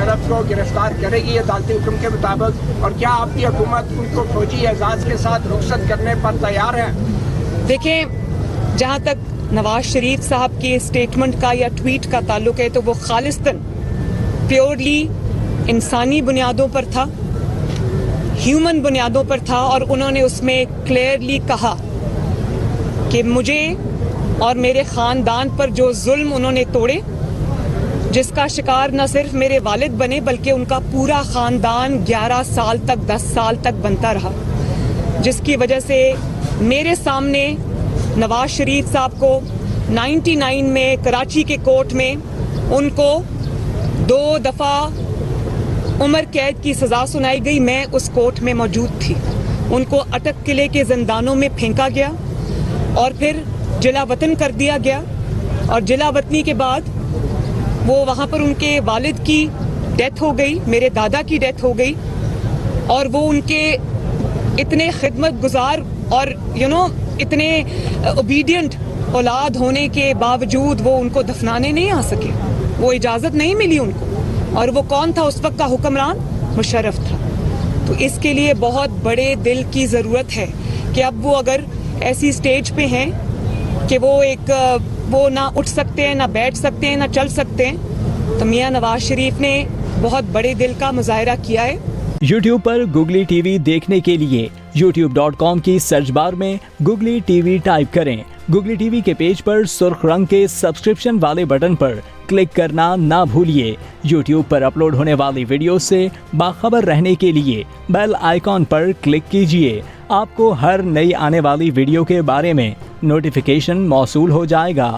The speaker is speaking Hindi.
मुशर्रफ को गिरफ्तार करेगी अदालती हुक्म के मुताबिक, और क्या आपकी हुकूमत उनको फौजी एजाज के साथ रुखसत करने पर तैयार है? देखें, जहाँ तक नवाज शरीफ साहब के स्टेटमेंट का या ट्वीट का ताल्लुक है तो वो खालिस्तन प्योरली इंसानी बुनियादों पर था, ह्यूमन बुनियादों पर था, और उन्होंने उसमें क्लियरली कहा कि मुझे और मेरे ख़ानदान पर जो जुल्म उन्होंने तोड़े, जिसका शिकार न सिर्फ मेरे वालिद बने बल्कि उनका पूरा ख़ानदान 11 साल तक 10 साल तक बनता रहा, जिसकी वजह से मेरे सामने नवाज शरीफ साहब को 99 में कराची के कोर्ट में उनको 2 दफ़ा उम्र कैद की सज़ा सुनाई गई। मैं उस कोर्ट में मौजूद थी। उनको अटक किले के जिंदानों में फेंका गया और फिर जिला वतन कर दिया गया, और जिला वतनी के बाद वो वहाँ पर उनके वालिद की डेथ हो गई, मेरे दादा की डेथ हो गई, और वो उनके इतने खिदमत गुजार और इतने ओबीडियंट औलाद होने के बावजूद वो उनको दफनाने नहीं आ सके, वो इजाज़त नहीं मिली उनको। और वो कौन था उस वक्त का हुक्मरान? मुशर्रफ था। तो इसके लिए बहुत बड़े दिल की ज़रूरत है कि अब वो अगर ऐसी स्टेज पे हैं कि वो ना उठ सकते हैं, ना बैठ सकते हैं, ना चल सकते हैं, तो मियां नवाज शरीफ ने बहुत बड़े दिल का मुजाहिरा किया है। YouTube पर गुगली टीवी देखने के लिए youtube.com की सर्च बार में गुगली टीवी टाइप करें। गुगली टीवी के पेज पर सुर्ख रंग के सब्सक्रिप्शन वाले बटन पर क्लिक करना ना भूलिए। YouTube पर अपलोड होने वाली वीडियो से बाखबर रहने के लिए बेल आइकॉन पर क्लिक कीजिए। आपको हर नई आने वाली वीडियो के बारे में नोटिफिकेशन मौसूल हो जाएगा।